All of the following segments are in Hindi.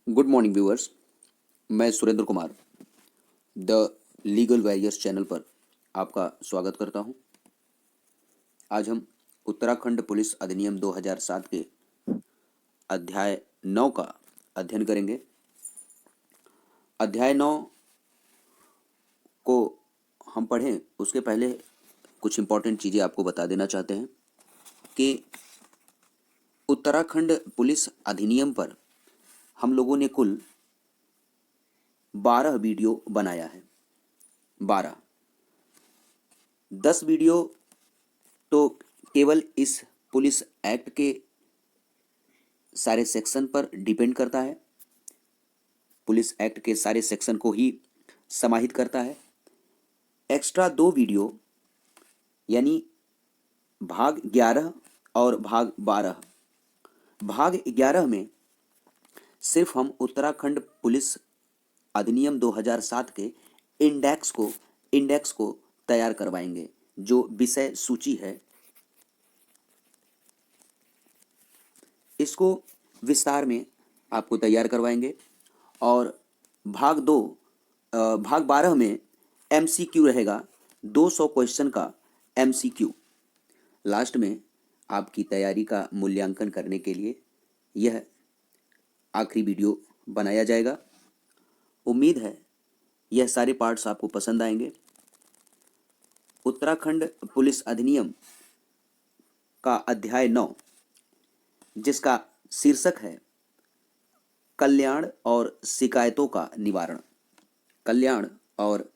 Good morning viewers. मैं Surendra Kumar the legal warriors channel पर आपका स्वागत करता हूं। आज हम उत्तराखंड पुलिस अधिनियम 2007 के अध्याय 9 का अध्ययन करेंगे। अध्याय 9 को हम पढ़ें उसके पहले कुछ इम्पोर्टेंट चीज़ें आपको बता देना चाहते हैं कि उत्तराखंड पुलिस अधिनियम पर हम लोगों ने कुल 12 वीडियो बनाया है। 12 10 वीडियो तो केवल इस पुलिस एक्ट के सारे सेक्शन पर डिपेंड करता है, पुलिस एक्ट के सारे सेक्शन को ही समाहित करता है। एक्स्ट्रा 2 वीडियो यानी भाग 11 और भाग 12। भाग 11 में सिर्फ हम उत्तराखंड पुलिस अधिनियम 2007 के इंडेक्स को तैयार करवाएंगे, जो विषय सूची है। इसको विस्तार में आपको तैयार करवाएंगे। और भाग 12 में MCQ रहेगा, 200 क्वेश्चन का MCQ। लास्ट में आपकी तैयारी का मूल्यांकन करने के लिए यह आखिरी वीडियो बनाया जाएगा। उम्मीद है यह सारे पार्ट्स आपको पसंद आएंगे। उत्तराखंड पुलिस अधिनियम का अध्याय 9, जिसका शीर्षक है कल्याण और शिकायतों का निवारण। कल्याण और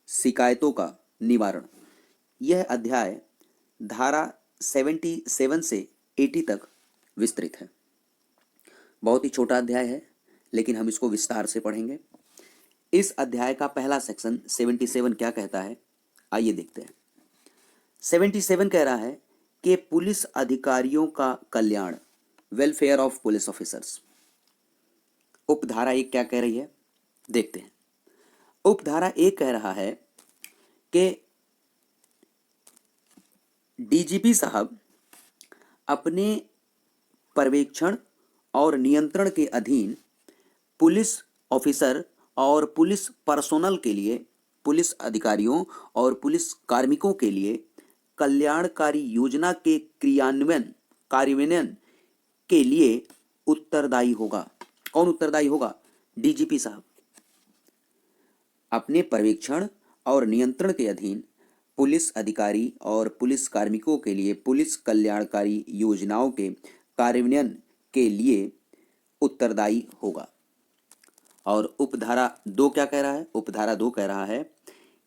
शिकायतों का निवारण, यह अध्याय धारा 77 से 80 तक विस्तृत है। बहुत ही छोटा अध्याय है, लेकिन हम इसको विस्तार से पढ़ेंगे। इस अध्याय का पहला सेक्शन 77 क्या कहता है, आइए देखते हैं। 77 कह रहा है कि पुलिस अधिकारियों का कल्याण, वेलफेयर ऑफ पुलिस ऑफिसर्स। उपधारा 1 क्या कह रही है, देखते हैं। उपधारा 1 कह रहा है कि डीजीपी साहब अपने पर्यवेक्षण और नियंत्रण के अधीन पुलिस ऑफिसर और पुलिस पर्सोनल के लिए, पुलिस अधिकारियों और पुलिस कार्मिकों के लिए कल्याणकारी योजना के कार्यान्वयन के लिए उत्तरदायी होगा। कौन उत्तरदायी होगा? डीजीपी साहब। अपने पर्यवेक्षण और नियंत्रण के अधीन पुलिस अधिकारी और पुलिस कार्मिकों के लिए पुलिस कल्याणकारी योजनाओं के कार्यान्वयन के लिए उत्तरदायी होगा। और उपधारा 2 क्या कह रहा है? उपधारा 2 कह रहा है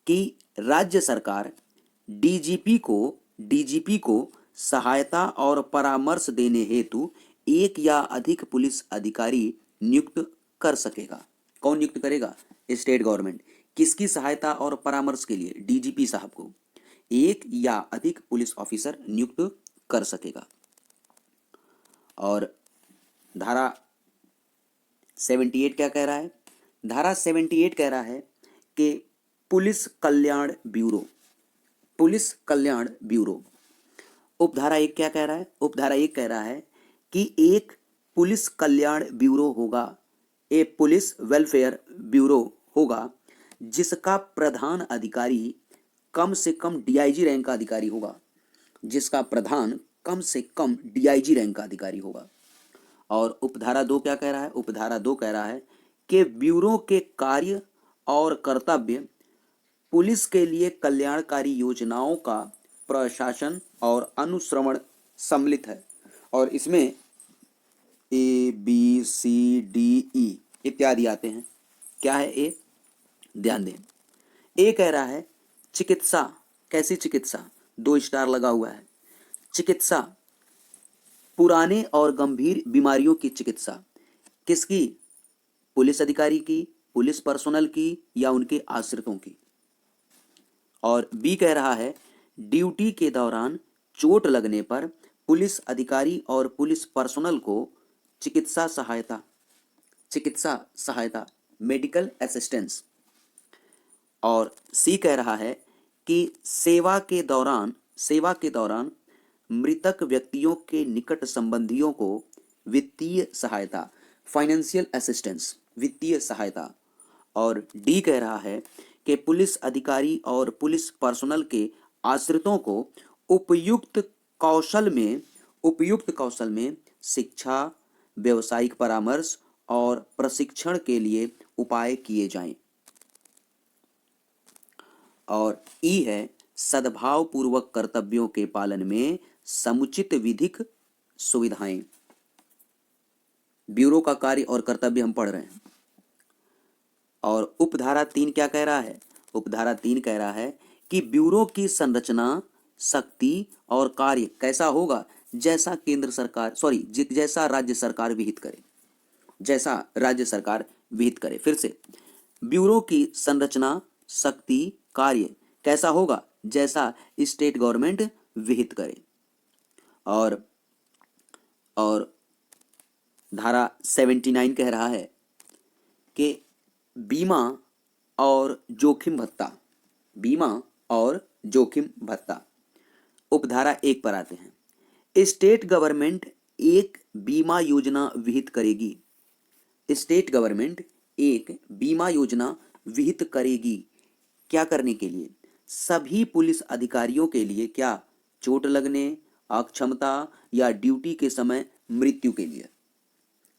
कि राज्य सरकार डीजीपी को सहायता और परामर्श देने हेतु एक या अधिक पुलिस अधिकारी नियुक्त कर सकेगा। कौन नियुक्त करेगा? State government. किसकी सहायता और परामर्श के लिए? डीजीपी साहब को एक या अधिक पुलिस ऑफिसर नियुक्त कर सकेगा। और धारा 78 क्या कह रहा है? धारा 78 कह रहा है कि पुलिस कल्याण ब्यूरो। उपधारा 1 क्या कह रहा है? उपधारा 1 कह रहा है कि एक पुलिस कल्याण ब्यूरो होगा, एक पुलिस वेलफेयर ब्यूरो होगा, जिसका प्रधान अधिकारी कम से कम डीआईजी रैंक का अधिकारी होगा। जिसका प्रधान कम से कम डीआईजी रैंक का अधिकारी होगा। और उपधारा 2 क्या कह रहा है? उपधारा 2 कह रहा है कि ब्यूरो के कार्य और कर्तव्य पुलिस के लिए कल्याणकारी योजनाओं का प्रशासन और अनुश्रवण सम्मिलित है। और इसमें ABCDE इत्यादि आते हैं। क्या है ए? ध्यान दें। ए कह रहा है चिकित्सा। कैसी चिकित्सा? 2 स्टार लगा हुआ है। चिकित्सा, पुराने और गंभीर बीमारियों की चिकित्सा। किसकी? पुलिस अधिकारी की, पुलिस पर्सोनल की, या उनके आश्रितों की। और बी कह रहा है ड्यूटी के दौरान चोट लगने पर पुलिस अधिकारी और पुलिस पर्सोनल को चिकित्सा सहायता मेडिकल असिस्टेंस। और सी कह रहा है कि सेवा के दौरान मृतक व्यक्तियों के निकट संबंधियों को वित्तीय सहायता, फाइनेंशियल असिस्टेंस, वित्तीय सहायता। और डी कह रहा है कि पुलिस अधिकारी और पुलिस पर्सनल के आश्रितों को उपयुक्त कौशल में शिक्षा, व्यावसायिक परामर्श और प्रशिक्षण के लिए उपाय किए जाएं। और ई है सद्भाव पूर्वक कर्तव्यों के पालन में समुचित विधिक सुविधाएं। ब्यूरो का कार्य और कर्तव्य हम पढ़ रहे हैं। और उपधारा 3 क्या कह रहा है? उपधारा 3 कह रहा है कि ब्यूरो की संरचना, शक्ति और कार्य कैसा होगा? जैसा राज्य सरकार विहित करे। जैसा राज्य सरकार विहित करे। फिर से, ब्यूरो की संरचना, शक्ति, कार्य कैसा होगा? जैसा स्टेट गवर्नमेंट विहित करे। और धारा 79 कह रहा है कि बीमा और जोखिम भत्ता। उपधारा 1 पर आते हैं। स्टेट गवर्नमेंट एक बीमा योजना विहित करेगी। स्टेट गवर्नमेंट एक बीमा योजना विहित करेगी। क्या करने के लिए? सभी पुलिस अधिकारियों के लिए। क्या? चोट लगने, अक्षमता या ड्यूटी के समय मृत्यु के लिए।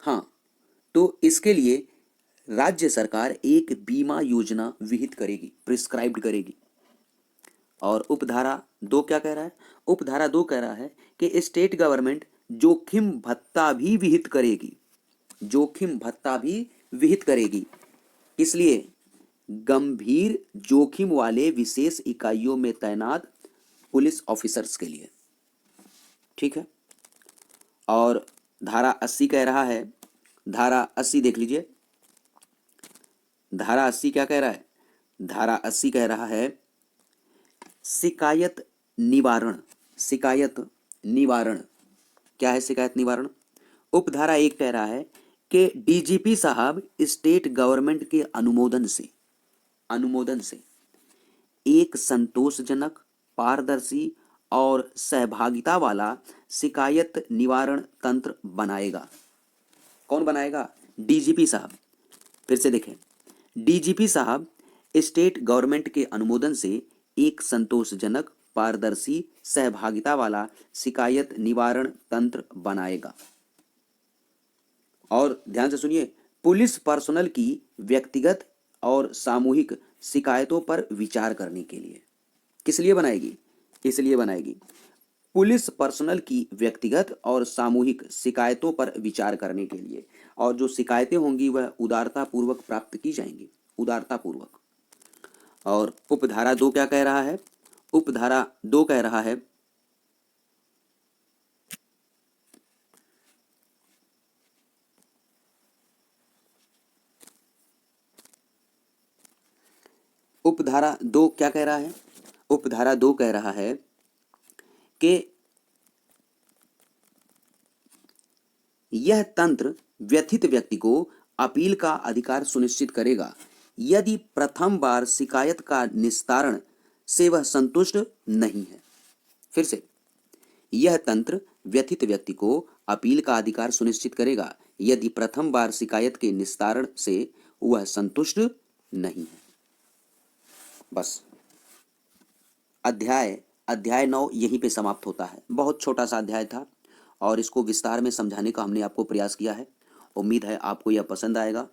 हाँ, तो इसके लिए राज्य सरकार एक बीमा योजना विहित करेगी, प्रिस्क्राइब्ड करेगी। और उपधारा 2 क्या कह रहा है? उपधारा 2 कह रहा है कि स्टेट गवर्नमेंट जोखिम भत्ता भी विहित करेगी। जोखिम भत्ता भी विहित करेगी। इसलिए गंभीर जोखिम वाले विशेष इकाइयों में तैनात पुलिस ऑफिसर्स के लिए। ठीक है। और धारा 80 कह रहा है, धारा 80 देख लीजिए। धारा 80 क्या कह रहा है? धारा 80 कह रहा है शिकायत निवारण। शिकायत निवारण क्या है? शिकायत निवारण। उपधारा 1 कह रहा है कि डीजीपी साहब स्टेट गवर्नमेंट के अनुमोदन से एक संतोषजनक, पारदर्शी और सहभागिता वाला शिकायत निवारण तंत्र बनाएगा। कौन बनाएगा? डीजीपी साहब। फिर से देखें, डीजीपी साहब स्टेट गवर्नमेंट के अनुमोदन से एक संतोषजनक, पारदर्शी, सहभागिता वाला शिकायत निवारण तंत्र बनाएगा। और ध्यान से सुनिए, पुलिस पर्सनल की व्यक्तिगत और सामूहिक शिकायतों पर विचार करने के लिए। किस लिए बनाएगी? इसलिए बनाएगी पुलिस पर्सनल की व्यक्तिगत और सामूहिक शिकायतों पर विचार करने के लिए। और जो शिकायतें होंगी वह उदारता पूर्वक प्राप्त की जाएंगी, उदारता पूर्वक। और उपधारा 2 क्या कह रहा है? उपधारा 2 कह रहा है उपधारा 2 क्या कह रहा है? उपधारा 2 कह रहा है कि यह तंत्र व्यथित व्यक्ति को अपील का अधिकार सुनिश्चित करेगा यदि प्रथम बार शिकायत का निस्तारण से वह संतुष्ट नहीं है। फिर से, यह तंत्र व्यथित व्यक्ति को अपील का अधिकार सुनिश्चित करेगा यदि प्रथम बार शिकायत के निस्तारण से वह संतुष्ट नहीं है। बस अध्याय 9 यहीं पे समाप्त होता है। बहुत छोटा सा अध्याय था और इसको विस्तार में समझाने का हमने आपको प्रयास किया है। उम्मीद है आपको यह पसंद आएगा।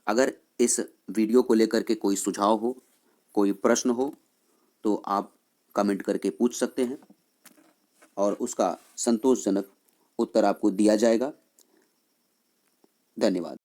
अगर इस वीडियो को लेकर के कोई सुझाव हो, कोई प्रश्न हो, तो आप कमेंट करके पूछ सकते हैं और उसका संतोषजनक उत्तर आपको दिया जाएगा। धन्यवाद।